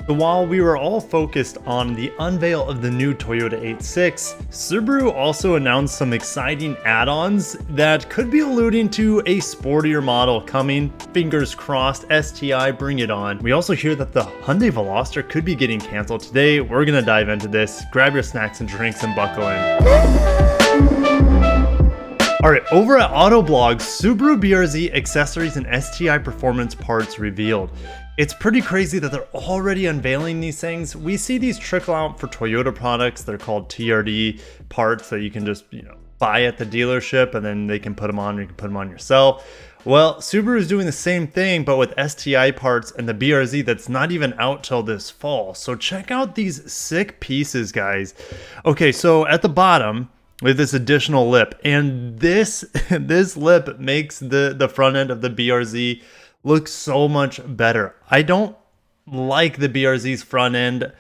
So while we were all focused on the unveil of the new Toyota 86, Subaru also announced some exciting add-ons that could be alluding to a sportier model coming. Fingers crossed, STi, bring it on. We also hear that the Hyundai Veloster could be getting canceled today. We're gonna dive into this. Grab your snacks and drinks and buckle in. Alright, over at Autoblog, Subaru BRZ accessories and STi performance parts revealed. It's pretty crazy that they're already unveiling these things. We see these trickle out for Toyota products. They're called TRD parts that you can just, buy at the dealership and then they can put them on, or you can put them on yourself. Well, Subaru is doing the same thing, but with STi parts and the BRZ that's not even out till this fall. So check out these sick pieces, guys. Okay, so at the bottom, with this additional lip, and this lip makes the front end of the BRZ look so much better. I don't like the BRZ's front end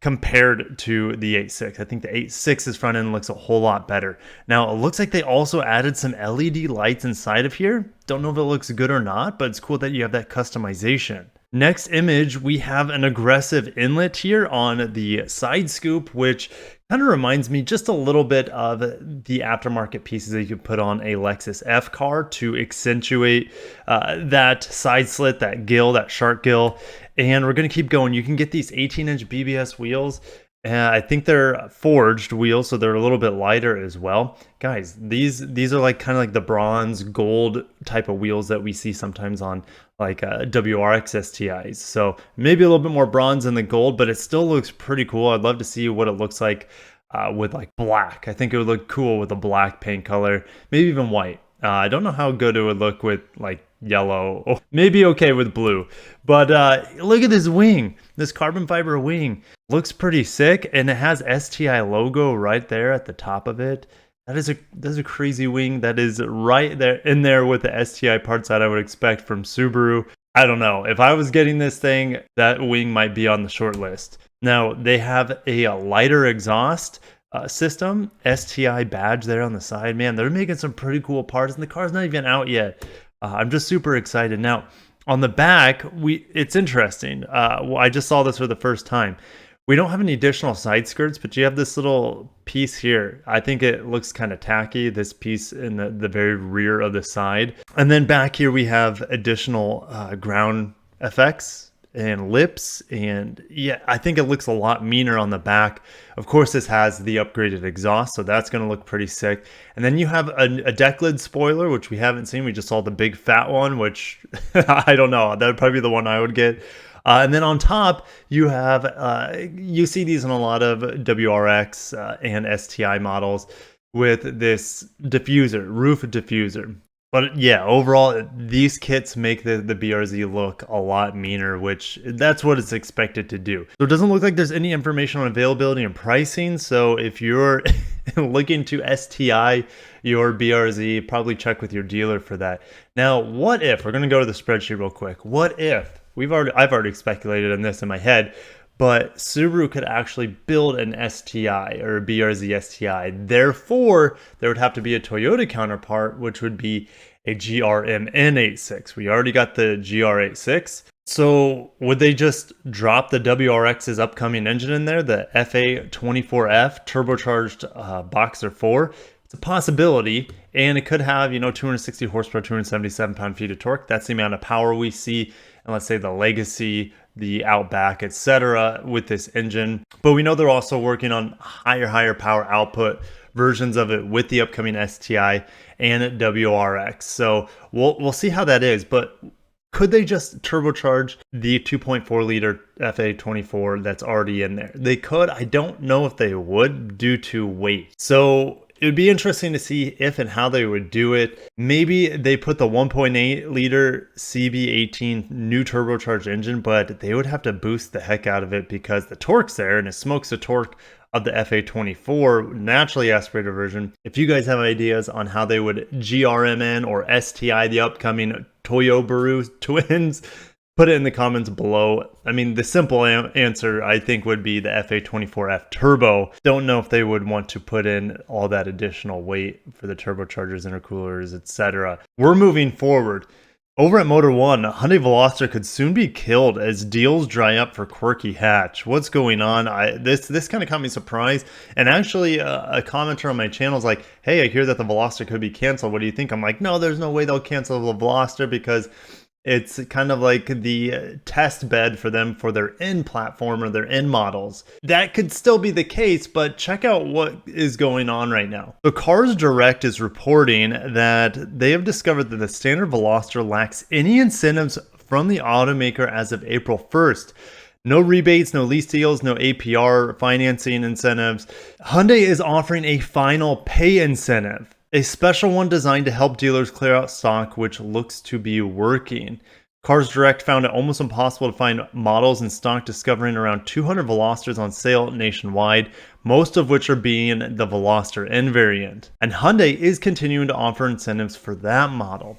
compared to the 86. I think the 86's front end looks a whole lot better. Now, it looks like they also added some LED lights inside of here. Don't know if it looks good or not, but it's cool that you have that customization. Next image, we have an aggressive inlet here on the side scoop, which kind of reminds me just a little bit of the aftermarket pieces that you could put on a Lexus F car to accentuate that side slit, that gill, that shark gill. And we're going to keep going. You can get these 18-inch BBS wheels. I think they're forged wheels, so they're a little bit lighter as well. Guys, these are like kind of like the bronze gold type of wheels that we see sometimes on like WRX STIs. So maybe a little bit more bronze than the gold, but it still looks pretty cool. I'd love to see what it looks like with like black. I think it would look cool with a black paint color, maybe even white. I don't know how good it would look with like yellow, or maybe okay with blue, but look at this wing, this carbon fiber wing looks pretty sick, and it has STi logo right there at the top of it. That is a crazy wing that is right there in there with the STi parts that I would expect from Subaru. I don't know, if I was getting this thing, that wing might be on the short list. Now they have a lighter exhaust system, STi badge there on the side. Man, they're making some pretty cool parts, and the car's not even out yet. I'm just super excited. Now, on the back, it's interesting. I just saw this for the first time. We don't have any additional side skirts, but you have this little piece here. I think it looks kind of tacky, this piece in the very rear of the side. And then back here, we have additional ground effects and lips, and yeah, I think it looks a lot meaner on the back. Of course, this has the upgraded exhaust, so that's going to look pretty sick. And then you have a deck lid spoiler, which we haven't seen. We just saw the big fat one, which I don't know, that would probably be the one I would get. And then on top, you have you see these in a lot of WRX and STi models with this diffuser, roof diffuser. But yeah, overall, these kits make the BRZ look a lot meaner, which that's what it's expected to do. So it doesn't look like there's any information on availability and pricing. So if you're looking to STi your BRZ, probably check with your dealer for that. Now, what if, we're going to go to the spreadsheet real quick. What if, I've already speculated on this in my head, but Subaru could actually build an STi or a BRZ STi. Therefore, there would have to be a Toyota counterpart, which would be a GRMN 86. We already got the GR86. So would they just drop the WRX's upcoming engine in there, the FA24F turbocharged Boxer 4? It's a possibility, and it could have, 260 horsepower, 277 pound-feet of torque. That's the amount of power we see, and let's say the Legacy, the Outback, etc. with this engine. But we know they're also working on higher power output versions of it with the upcoming STi and WRX. So we'll see how that is. But could they just turbocharge the 2.4 liter FA24 that's already in there? They could. I don't know if they would due to weight. So it would be interesting to see if and how they would do it. Maybe they put the 1.8 liter CB18 new turbocharged engine, but they would have to boost the heck out of it because the torque's there and it smokes the torque of the FA24 naturally aspirated version. If you guys have ideas on how they would GRMN or STi the upcoming Toyo-Baru twins, put it in the comments below. I mean, the simple answer, I think, would be the FA24F Turbo. Don't know if they would want to put in all that additional weight for the turbochargers, intercoolers, etc. We're moving forward. Over at Motor One, Hyundai Veloster could soon be killed as deals dry up for quirky hatch. What's going on? This kind of caught me surprised. And actually, a commenter on my channel is like, "Hey, I hear that the Veloster could be canceled. What do you think?" I'm like, "No, there's no way they'll cancel the Veloster because it's kind of like the test bed for them for their end platform or their end models." That could still be the case, but check out what is going on right now. The Cars Direct is reporting that they have discovered that the standard Veloster lacks any incentives from the automaker as of April 1st. No rebates, no lease deals, no APR financing incentives. Hyundai is offering a final pay incentive, a special one designed to help dealers clear out stock, which looks to be working. Cars Direct found it almost impossible to find models in stock, discovering around 200 Velosters on sale nationwide, most of which are being the Veloster N variant. And Hyundai is continuing to offer incentives for that model.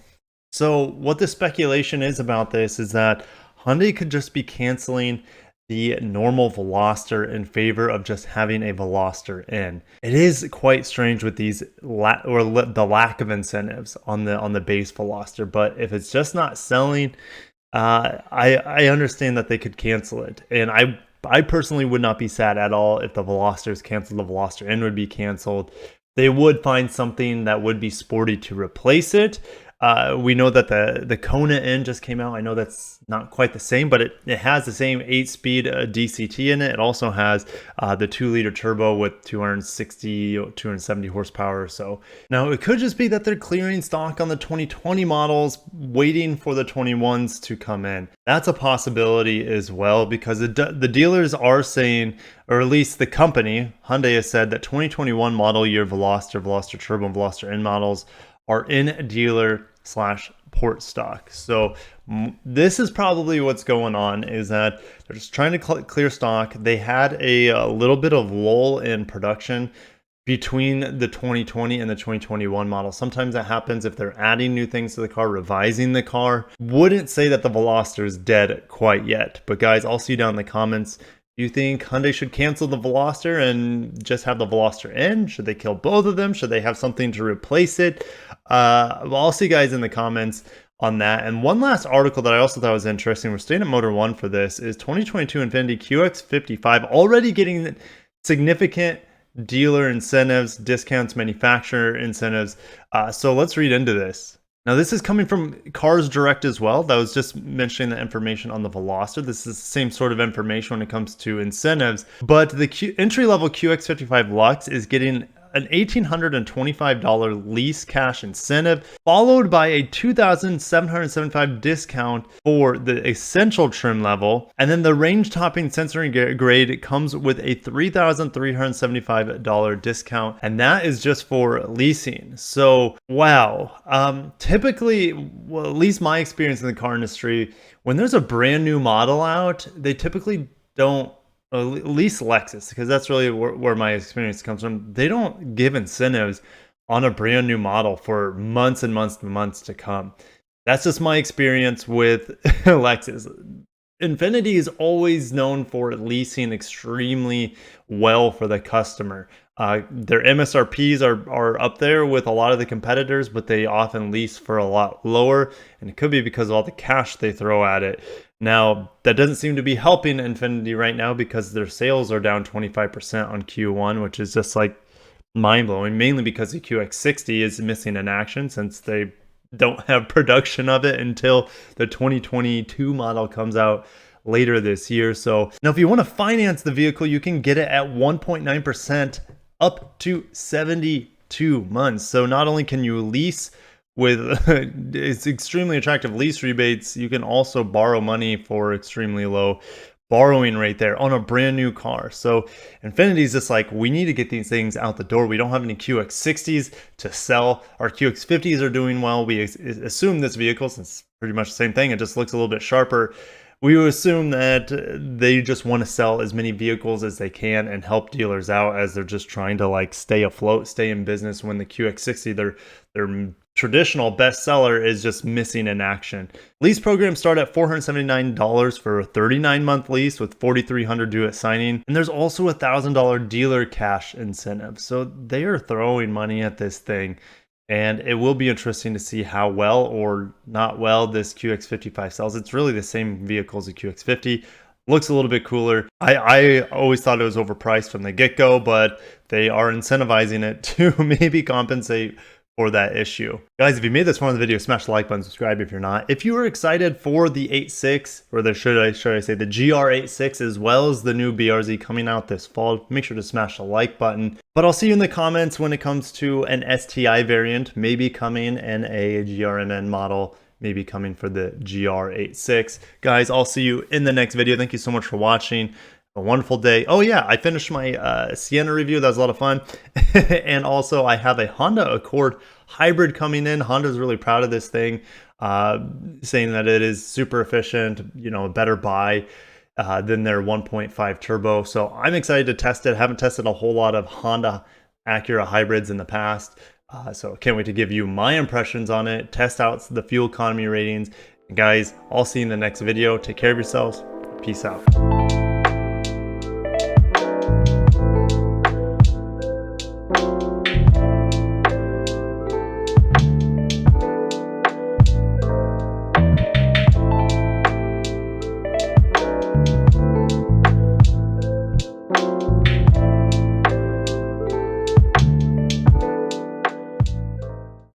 So what the speculation is about this is that Hyundai could just be canceling the normal Veloster in favor of just having a Veloster N. It is quite strange with these the lack of incentives on the base Veloster, but if it's just not selling, I understand that they could cancel it, and I personally would not be sad at all if the Veloster is canceled. The Veloster N would be canceled. They would find something that would be sporty to replace it. We know that the Kona N just came out. I know that's not quite the same, but it has the same 8-speed DCT in it. It also has the 2-liter turbo with 270 horsepower or so. Now, it could just be that they're clearing stock on the 2020 models, waiting for the 21s to come in. That's a possibility as well, because the dealers are saying, or at least the company, Hyundai, has said that 2021 model year Veloster, Veloster Turbo, and Veloster N models are in dealer/port stock. So this is probably what's going on, is that they're just trying to clear stock. They had a little bit of lull in production between the 2020 and the 2021 model. Sometimes that happens if they're adding new things to the car, revising the car. Wouldn't say that the Veloster is dead quite yet, but guys, I'll see you down in the comments. Do you think Hyundai should cancel the Veloster and just have the Veloster N? Should they kill both of them? Should they have something to replace it? Well, I'll see you guys in the comments on that. And one last article that I also thought was interesting, we're staying at Motor One for this, is 2022 Infiniti QX55 already getting significant dealer incentives, discounts, manufacturer incentives. So let's read into this. Now, this is coming from Cars Direct as well. That was just mentioning the information on the Veloster. This is the same sort of information when it comes to incentives. But the entry-level QX55 Lux is getting an $1,825 lease cash incentive, followed by a $2,775 discount for the essential trim level. And then the range topping sensory grade comes with a $3,375 discount. And that is just for leasing. So, wow. Typically, well, at least my experience in the car industry, when there's a brand new model out, they typically don't, at least Lexus, because that's really where my experience comes from. They don't give incentives on a brand new model for months and months and months to come. That's just my experience with Lexus. Infiniti is always known for leasing extremely well for the customer. Their MSRPs are up there with a lot of the competitors, but they often lease for a lot lower, and it could be because of all the cash they throw at it. Now, that doesn't seem to be helping Infiniti right now, because their sales are down 25% on Q1, which is just like mind-blowing, mainly because the QX60 is missing in action since they don't have production of it until the 2022 model comes out later this year. So now, if you want to finance the vehicle, you can get it at 1.9% up to 72 months. So not only can you lease with it's extremely attractive lease rebates, you can also borrow money for extremely low borrowing rate there on a brand new car. So Infiniti's just like, we need to get these things out the door. We don't have any QX60s to sell. Our QX50s are doing well. We assume this vehicle, since it's pretty much the same thing, it just looks a little bit sharper, we would assume that they just want to sell as many vehicles as they can and help dealers out as they're just trying to like stay afloat, stay in business, when the QX60, their traditional bestseller, is just missing in action. Lease programs start at $479 for a 39-month lease with $4,300 due at signing. And there's also a $1,000 dealer cash incentive. So they are throwing money at this thing. And it will be interesting to see how well or not well this QX55 sells. It's really the same vehicle as the QX50. Looks a little bit cooler. I always thought it was overpriced from the get-go, but they are incentivizing it to maybe compensate for that issue. Guys, if you made this far in the video, smash the like button, subscribe if you're not. If you are excited for the 8.6, or should I say the GR86, as well as the new BRZ coming out this fall, make sure to smash the like button. But I'll see you in the comments when it comes to an STi variant, maybe coming, and a GRMN model, maybe coming for the GR86. Guys, I'll see you in the next video. Thank you so much for watching. A wonderful day. Oh yeah, I finished my Sienna review. That was a lot of fun. And also I have a Honda Accord hybrid coming in. Honda's really proud of this thing, saying that it is super efficient, you know, a better buy than their 1.5 turbo. So I'm excited to test it. Haven't tested a whole lot of Honda Acura hybrids in the past. So can't wait to give you my impressions on it, test out the fuel economy ratings. And guys, I'll see you in the next video. Take care of yourselves. Peace out.